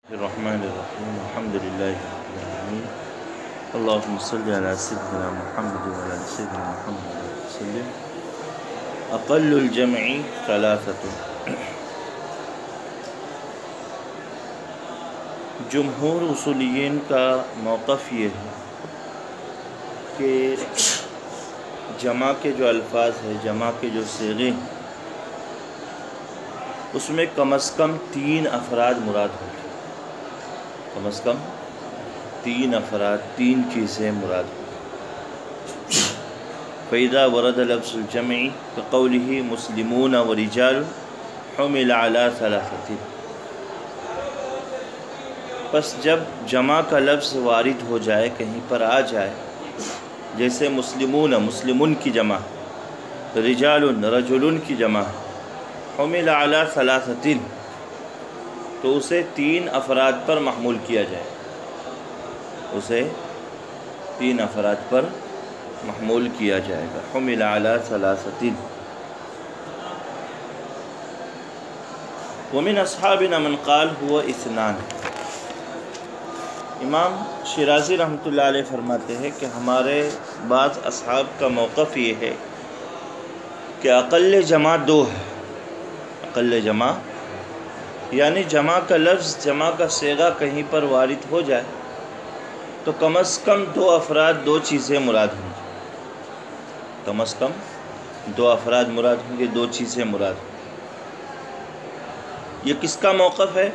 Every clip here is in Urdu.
الرحمن الرحیم الحمد للہ رب العالمین اللہم صلی علی سیدنا محمد وعلی آل سیدنا محمد وسلم. اقل الجمع ثلاثۃ. جمہور اصولیین کا موقف یہ ہے کہ جمع کے جو الفاظ ہیں، جمع کے جو صیغے ہیں، اس میں کم از کم 3 افراد مراد ہوتے ہیں. کم از کم 3 افراد، 3 چیزیں مراد ہوتی ہیں. فَإِذَا وَرَدَ لَفْظُ الْجَمْعِ كَقَوْلِهِ مُسْلِمُونَ وَرِجَالٌ حُمِلَ عَلَى ثَلَاثَةٍ. پس جب جمع کا لفظ وارد ہو جائے، کہیں پر آ جائے، جیسے مسلمون کی جمع، رجال رجل کی جمع، حُمِلَ عَلَى ثَلَاثَةٍ، تو اسے 3 افراد پر محمول کیا جائے. اسے 3 افراد پر محمول کیا جائے گا. حُمِلَ عَلَى ثَلَاثَةٍ. وَمِنْ أَصْحَابِنَا مَنْ قَالَ هُوَ اثْنَانِ. امام شیرازی رحمۃ اللہ علیہ فرماتے ہیں کہ ہمارے بعض اصحاب کا موقف یہ ہے کہ اقل جمع 2 ہے. اقل جمع یعنی جمع کا لفظ، جمع کا صیغہ کہیں پر وارد ہو جائے تو کم از کم 2 افراد، 2 چیزیں مراد ہوں گی. کم از کم 2 افراد مراد ہوں گے، 2 چیزیں مراد ہوں گی. یہ کس کا موقف ہے؟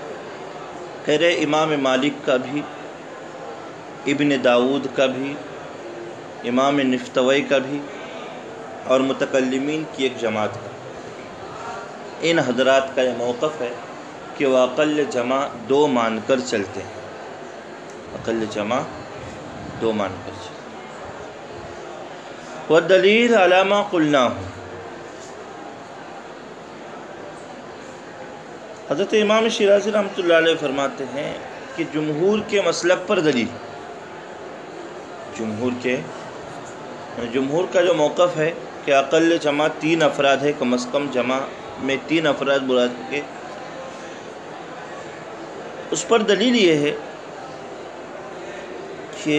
کہہ رہے امام مالک کا بھی، ابن داود کا بھی، امام نفتوی کا بھی، اور متکلمین کی ایک جماعت کا. ان حضرات کا یہ موقف ہے کہ وہ اقل جمع 2 مان کر چلتے ہیں. اقل جمع 2 مان کر چلتے ہیں. والدلیل علی ما قلناہ. حضرت امام شیرازی رحمۃ اللہ علیہ فرماتے ہیں کہ جمہور کے مسلک پر دلیل، جمہور کا جو موقف ہے کہ اقل جمع 3 افراد ہے، کم از کم جمع میں 3 افراد مراد ہوں گے، اس پر دلیل یہ ہے کہ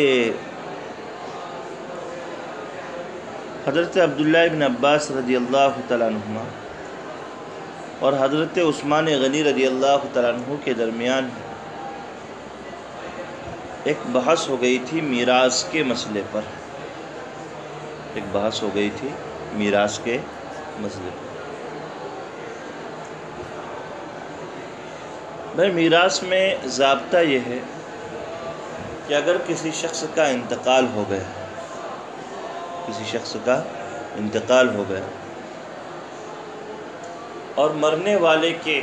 حضرت عبداللہ ابن عباس رضی اللہ تعالیٰ عنہما اور حضرت عثمان غنی رضی اللہ تعالیٰ عنہ کے درمیان ایک بحث ہو گئی تھی میراث کے مسئلے پر. ایک بحث ہو گئی تھی میراث کے مسئلے پر. بھائی میراث میں ضابطہ یہ ہے کہ اگر کسی شخص کا انتقال ہو گیا، کسی شخص کا انتقال ہو گیا اور مرنے والے کے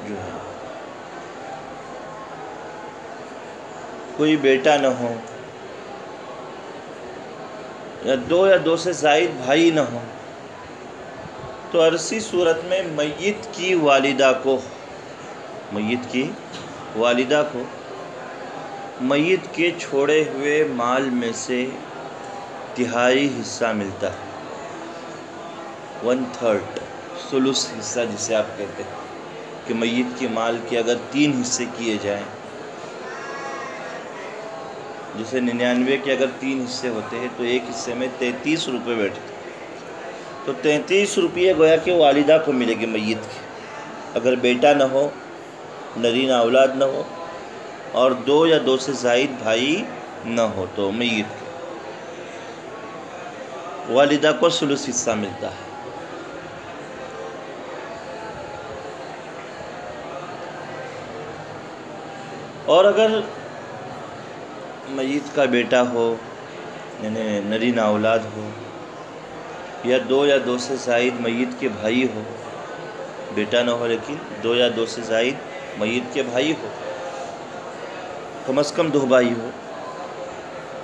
جو ہے کوئی بیٹا نہ ہو، یا 2 سے زائد بھائی نہ ہو، تو عرصی صورت میں میت کی والدہ کو میت کے چھوڑے ہوئے مال میں سے 1/3 حصہ ملتا ہے. 1/3 ثلث حصہ جسے آپ کہتے ہیں کہ میت کے مال کے اگر 3 حصے کیے جائیں، جیسے 99 کے اگر 3 حصے ہوتے ہیں تو ایک حصے میں 33 روپے بیٹھتے، تو 33 روپے گویا کہ والدہ کو ملے گی میت کی، اگر بیٹا نہ ہو، نرینہ اولاد نہ ہو، اور 2 یا 2 سے زائد بھائی نہ ہو، تو میت کی والدہ کو ثلث حصہ ملتا ہے. اور اگر میت کا بیٹا ہو، یعنی نرینہ اولاد ہو، یا 2 یا 2 سے زائد میت کے بھائی ہو، بیٹا نہ ہو لیکن 2 یا 2 سے زائد میت کے بھائی ہو، کم از کم 2 بھائی ہو،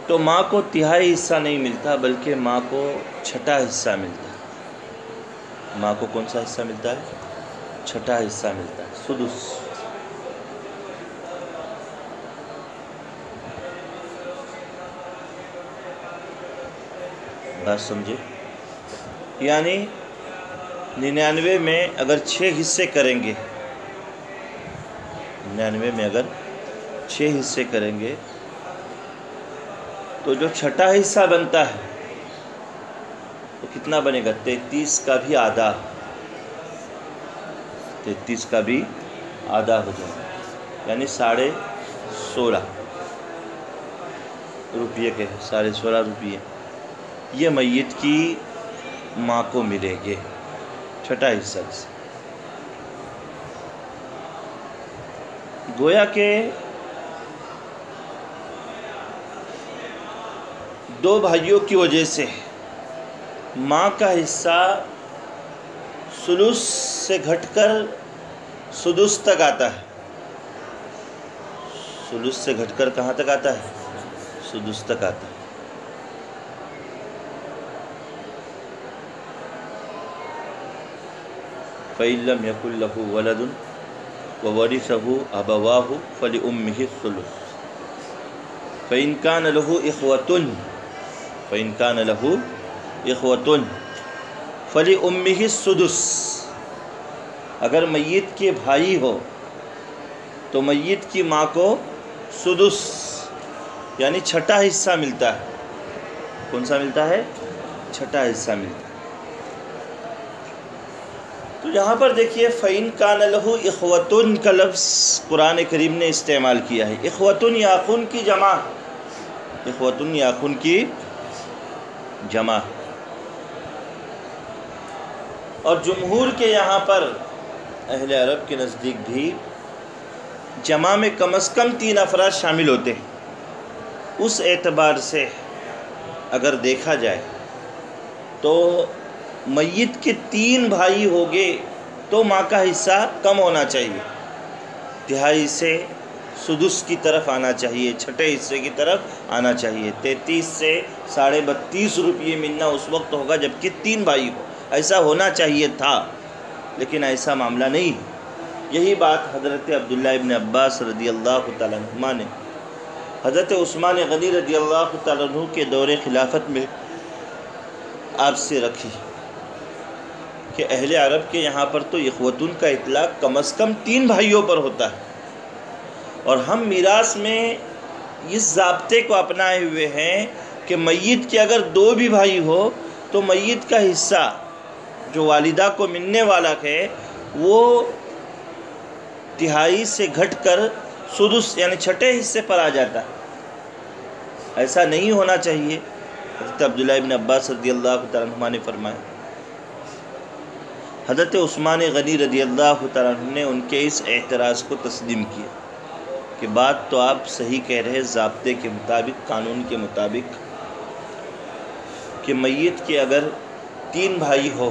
تو ماں کو 1/3 حصہ نہیں ملتا بلکہ ماں کو 1/6 حصہ ملتا ہے. ماں کو کون سا حصہ ملتا ہے؟ 1/6 حصہ ملتا ہے، سدس. بات سمجھے؟ یعنی 99 میں اگر 6 حصے کریں گے، 99 میں اگر 6 حصے کریں گے تو جو چھٹا حصہ بنتا ہے وہ کتنا بنے گا؟ 33 کا بھی آدھا، 33 کا بھی آدھا ہو جائے گا، یعنی 16.5 روپیے کے 16.5 روپیے یہ میت کی ماں کو ملے گے، چھٹا حصہ سے۔ گویا کہ 2 بھائیوں کی وجہ سے ماں کا حصہ ثلث سے گھٹ کر سدس تک آتا ہے، ثلث سے گھٹ کر کہاں تک آتا ہے؟ سدس تک آتا ہے۔ فَإِن لَّمْ يَكُن لَّهُ وَلَدٌ وَوَرِثَهُ أَبَوَاهُ فَلِأُمِّهِ الثُّلُثُ فَإِن كَانَ لَهُ إِخْوَةٌ فَلِأُمِّهِ السُّدُسُ، اگر میت کے بھائی ہو تو میت کی ماں کو سدس یعنی چھٹا حصہ ملتا ہے۔ کون سا ملتا ہے؟ چھٹا حصہ ملتا ہے۔ تو یہاں پر دیکھیے فَإِن كَانَ لَهُ إِخْوَةٌ کا لفظ قرآن کریم نے استعمال کیا ہے۔ اخوتن یا اخن کی جمع، اخوتن یا اخن کی جمع، اور جمہور کے یہاں پر اہل عرب کے نزدیک بھی جمع میں کم از کم 3 افراد شامل ہوتے ہیں۔ اس اعتبار سے اگر دیکھا جائے تو میت کے 3 بھائی ہوگے تو ماں کا حصہ کم ہونا چاہیے، تہائی سے سدس کی طرف آنا چاہیے، چھٹے حصے کی طرف آنا چاہیے۔ 33 سے 32.5 روپیے ملنا اس وقت ہوگا جبکہ 3 بھائی ہو، ایسا ہونا چاہیے تھا، لیکن ایسا معاملہ نہیں۔ یہی بات حضرت عبداللہ ابن عباس رضی اللہ تعالیٰ عنہما نے حضرت عثمان غنی رضی اللہ تعالیٰ عنہ کے دور خلافت میں آپ سے رکھی کہ اہل عرب کے یہاں پر تو اخوتن کا اطلاق کم از کم 3 بھائیوں پر ہوتا ہے، اور ہم میراث میں اس ضابطے کو اپنائے ہوئے ہیں کہ میت کے اگر 2 بھی بھائی ہو تو میت کا حصہ جو والدہ کو ملنے والا ہے وہ تہائی سے گھٹ کر سدس یعنی چھٹے حصے پر آ جاتا ہے۔ ایسا نہیں ہونا چاہیے۔ حضرت عبداللہ ابن عباس رضی اللہ تعالیٰ عنہ نے فرمایا۔ حضرت عثمان غنی رضی اللہ تعالیٰ عنہ نے ان کے اس اعتراض کو تسلیم کیا کہ بات تو آپ صحیح کہہ رہے، ضابطے کے مطابق، قانون کے مطابق، کہ میت کے اگر 3 بھائی ہو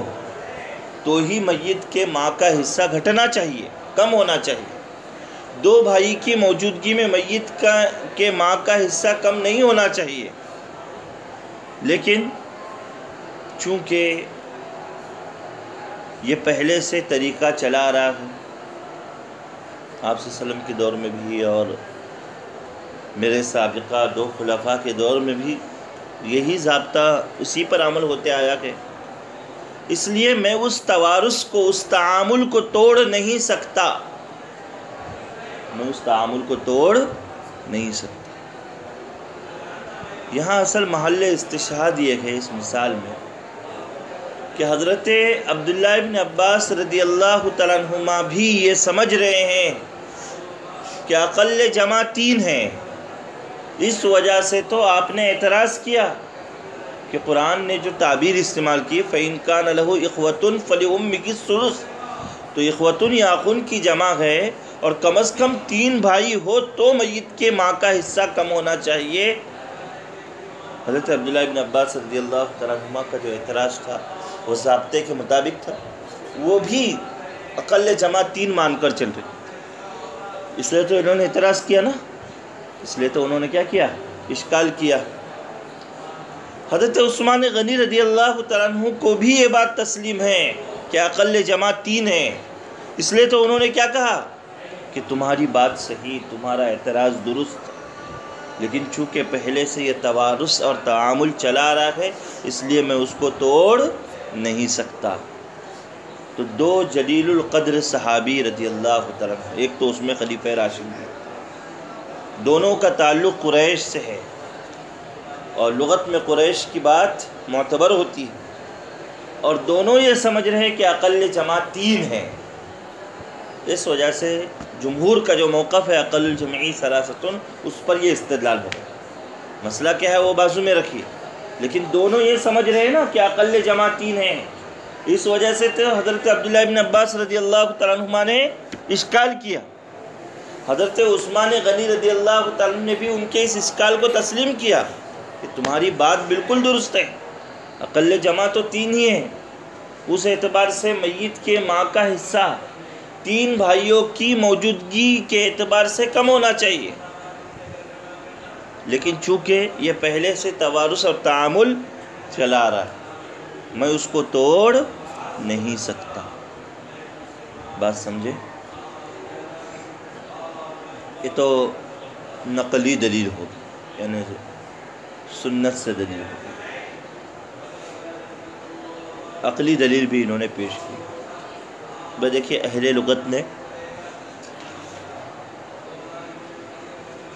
تو ہی میت کے ماں کا حصہ گھٹنا چاہیے، کم ہونا چاہیے۔ 2 بھائی کی موجودگی میں میت کے ماں کا حصہ کم نہیں ہونا چاہیے، لیکن چونکہ یہ پہلے سے طریقہ چلا آ رہا ہے، آپ صلی اللہ علیہ وسلم کے دور میں بھی اور میرے سابقہ 2 خلفاء کے دور میں بھی یہی ضابطہ اسی پر عمل ہوتے آیا ہے، اس لیے میں اس توارث کو، اس تعامل کو توڑ نہیں سکتا، میں اس تعامل کو توڑ نہیں سکتا۔ یہاں اصل محل استشہاد یہ ہے اس مثال میں کہ حضرت عبداللہ ابن عباس رضی اللہ تعالیٰ عنہما بھی یہ سمجھ رہے ہیں کہ اقل جمع 3 ہیں، اس وجہ سے تو آپ نے اعتراض کیا کہ قرآن نے جو تعبیر استعمال کی فَإِن كَانَ لَهُ إِخْوَةٌ فَلِأُمِّهِ السُّدُسُ، تو اخوتن یا اخن کی جمع ہے اور کم از کم 3 بھائی ہو تو میت کے ماں کا حصہ کم ہونا چاہیے۔ حضرت عبداللہ ابن عباس رضی اللہ تعالیٰ عنہ کا جو اعتراض تھا وہ ضابطے کے مطابق تھا، وہ بھی اقل جمع 3 مان کر چل رہے، اس لیے تو انہوں نے اعتراض کیا نا، اس لیے تو انہوں نے کیا کیا؟ اشکال کیا۔ حضرت عثمان غنی رضی اللہ تعالیٰ عنہ کو بھی یہ بات تسلیم ہے کہ اقل جمع 3 ہے، اس لیے تو انہوں نے کیا کہا کہ تمہاری بات صحیح، تمہارا اعتراض درست، لیکن چونکہ پہلے سے یہ توارث اور تعامل چلا رہا ہے اس لیے میں اس کو توڑ نہیں سکتا۔ تو دو جلیل القدر صحابی رضی اللہ تعالیٰ عنہ، ایک تو اس میں خلیفہ راشد ہے، دونوں کا تعلق قریش سے ہے، اور لغت میں قریش کی بات معتبر ہوتی ہے، اور دونوں یہ سمجھ رہے ہیں کہ اقل جمع 3 ہے۔ اس وجہ سے جمہور کا جو موقف ہے اقل الجمعی ثلاثۃ، اس پر یہ استدلال ہوگا۔ مسئلہ کیا ہے وہ بازو میں رکھیے، لیکن دونوں یہ سمجھ رہے ہیں نا کہ اقل جمع 3 ہے۔ اس وجہ سے تو حضرت عبداللہ ابن عباس رضی اللہ تعالیٰ عنہما نے اشکال کیا، حضرت عثمان غنی رضی اللہ تعالیٰ عنہ نے بھی ان کے اس اشکال کو تسلیم کیا کہ تمہاری بات بالکل درست ہے، اقل جمع تو 3 ہی ہے۔ اس اعتبار سے میت کے ماں کا حصہ 3 بھائیوں کی موجودگی کے اعتبار سے کم ہونا چاہیے، لیکن چونکہ یہ پہلے سے توارث اور تعامل چلا رہا ہے، میں اس کو توڑ نہیں سکتا۔ بات سمجھے؟ یہ تو نقلی دلیل ہوگی، یعنی سنت سے دلیل ہوگی۔ عقلی دلیل بھی انہوں نے پیش کی۔ بس دیکھیے اہل لغت نے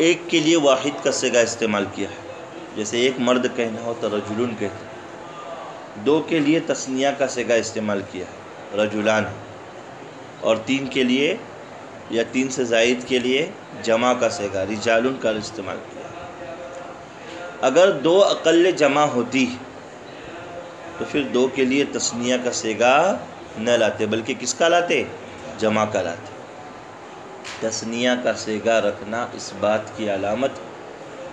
ایک کے لیے واحد کا صیغہ استعمال کیا ہے، جیسے ایک مرد کہنا ہو تو رجلن کہتے ہیں، 2 کے لیے تثنیہ کا صیغہ استعمال کیا ہے رجلان، اور 3 کے لیے یا 3 سے زائد کے لیے جمع کا صیغہ رجالن کا استعمال کیا ہے۔ اگر 2 اقل جمع ہوتی تو پھر 2 کے لیے تثنیہ کا صیغہ نہ لاتے، بلکہ کس کا لاتے؟ جمع کا لاتے۔ تثنیہ کا صیغہ رکھنا اس بات کی علامت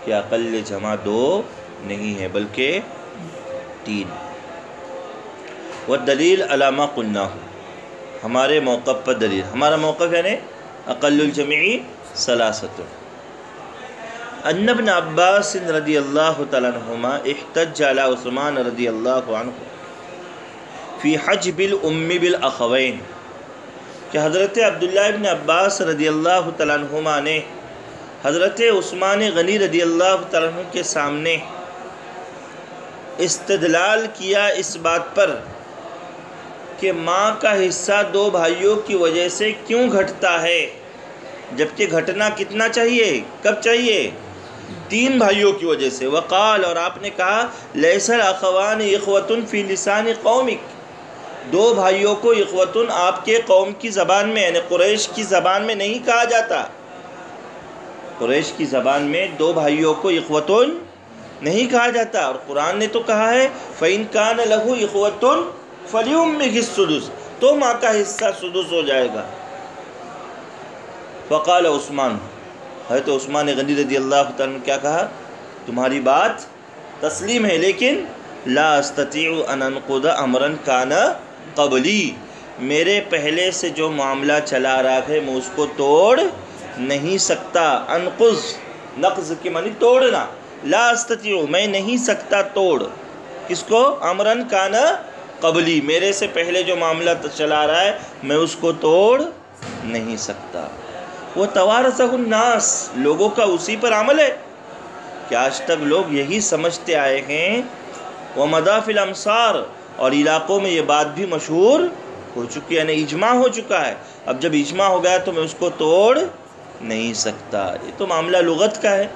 کہ اقل جمع 2 نہیں ہے بلکہ 3۔ والدلیل علی ما قلناہ، ہمارے موقف پر دلیل، ہمارا موقف یعنی اقل الجمعی ثلاثۃ۔ ان ابن عباس رضی اللہ تعالیٰ عنہما احتج علی عثمان رضی اللہ عنہ فی حجب الام بالاخوین، کہ حضرت عبداللہ ابن عباس رضی اللہ تعالیٰ عنہما نے حضرت عثمان غنی رضی اللہ تعالیٰ عنہ کے سامنے استدلال کیا اس بات پر کہ ماں کا حصہ 2 بھائیوں کی وجہ سے کیوں گھٹتا ہے، جبکہ گھٹنا کتنا چاہیے، کب چاہیے؟ 3 بھائیوں کی وجہ سے۔ وقال، اور آپ نے کہا، لیس الاخوان اخوۃ فی لسان قومک، 2 بھائیوں کو اخوۃ آپ کے قوم کی زبان میں یعنی قریش کی زبان میں نہیں کہا جاتا۔ قریش کی زبان میں 2 بھائیوں کو اخوۃ نہیں کہا جاتا، اور قرآن نے تو کہا ہے فَإِن كَانَ لَهُ إِخْوَةٌ فَلِأُمِّهِ السُّدُسُ، تو ماں کا حصہ سدس ہو جائے گا۔ فقال عثمان، حضرت عثمان غنی رضی اللہ تعالیٰ نے کیا کہا؟ تمہاری بات تسلیم ہے، لیکن لا استطيع ان انقض امرا كان قبلی، میرے پہلے سے جو معاملہ چلا رہا ہے میں اس کو توڑ نہیں سکتا۔ انقض، نقض کی معنی توڑنا، لا استطيع میں نہیں سکتا توڑ، کس کو؟ امرن کان قبلی، میرے سے پہلے جو معاملہ چلا رہا ہے میں اس کو توڑ نہیں سکتا۔ وہ توارثہ الناس، لوگوں کا اسی پر عمل ہے کہ آج تک لوگ یہی سمجھتے آئے ہیں۔ ومضى في الامصار، اور علاقوں میں یہ بات بھی مشہور ہو چکی ہے، یعنی اجماع ہو چکا ہے۔ اب جب اجماع ہو گیا تو میں اس کو توڑ نہیں سکتا، یہ تو معاملہ لغت کا ہے،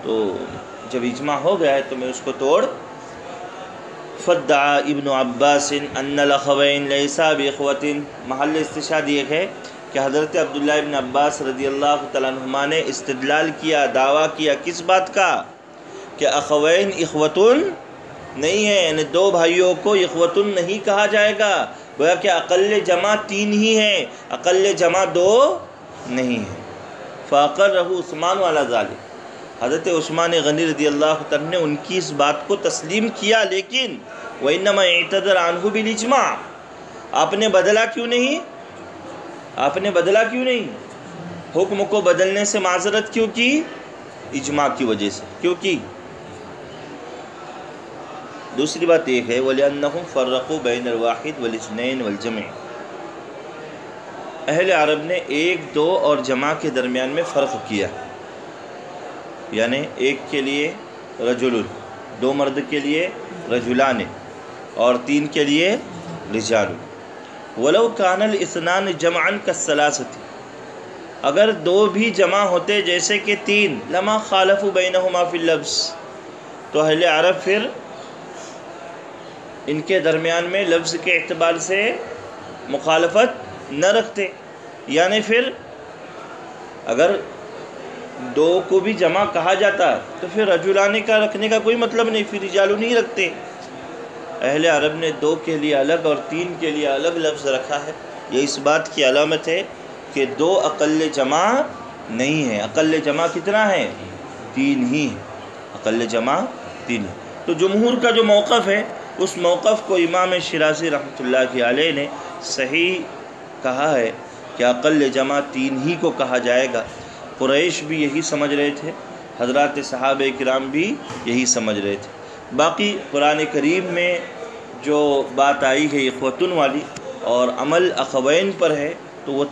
تو جب اجماع ہو گیا ہے تو میں اس کو توڑ۔ فدعا ابن عباس ان الاخوین لیسا باخوۃ، محل استشہاد یہ ہے کہ حضرت عبداللہ ابن عباس رضی اللہ تعالیٰ عنہما نے استدلال کیا، دعویٰ کیا کس بات کا؟ کہ اخوین اخوۃ نہیں ہے، یعنی 2 بھائیوں کو اخوۃ نہیں کہا جائے گا، گویا کہ اقل جمع 3 ہی ہے، اقل جمع 2 نہیں ہے۔ فاقرہ عثمان علی ذلک، حضرت عثمان غنی رضی اللہ عنہ نے ان کی اس بات کو تسلیم کیا، لیکن وَإِنَّمَا اعْتَذَرَ عَنْهُ بِالْإِجْمَاعِ، آپ نے بدلا کیوں نہیں؟ آپ نے بدلا کیوں نہیں؟ حکم کو بدلنے سے معذرت کیوں کی؟ اجماع کی وجہ سے کیوں کی؟ دوسری بات یہ ہے وَلِأَنَّهُمْ فَرَّقُوا بَيْنَ الْوَاحِدِ وَالْاثْنَيْنِ وَالْجَمْعِ، اہل عرب نے 1، 2 اور جمع کے درمیان میں فرق کیا، یعنی 1 کے لیے رجل، 2 مرد کے لیے رجلان، اور 3 کے لیے رجال۔ ولو کان الاثنان جمعا کالثلاثۃ، اگر دو بھی جمع ہوتے جیسے کہ تین، لما خالفوا بینہما فی اللفظ، تو اہل عرب پھر ان کے درمیان میں لفظ کے اعتبار سے مخالفت نہ رکھتے، یعنی پھر اگر دو کو بھی جمع کہا جاتا تو پھر رجلان کا رکھنے کا کوئی مطلب نہیں، پھر رجال نہیں رکھتے۔ اہل عرب نے دو کے لیے الگ اور تین کے لیے الگ لفظ رکھا ہے، یہ اس بات کی علامت ہے کہ دو اقل جمع نہیں ہے۔ اقل جمع کتنا ہے؟ تین ہی ہے، اقل جمع تین ہے۔ تو جمہور کا جو موقف ہے اس موقف کو امام شیرازی رحمۃ اللہ علیہ نے صحیح کہا ہے کہ اقل جمع تین ہی کو کہا جائے گا۔ قریش بھی یہی سمجھ رہے تھے، حضرات صحابہ کرام بھی یہی سمجھ رہے تھے۔ باقی قرآن کریم میں جو بات آئی ہے اخوتن والی اور عمل اخوین پر ہے تو وہ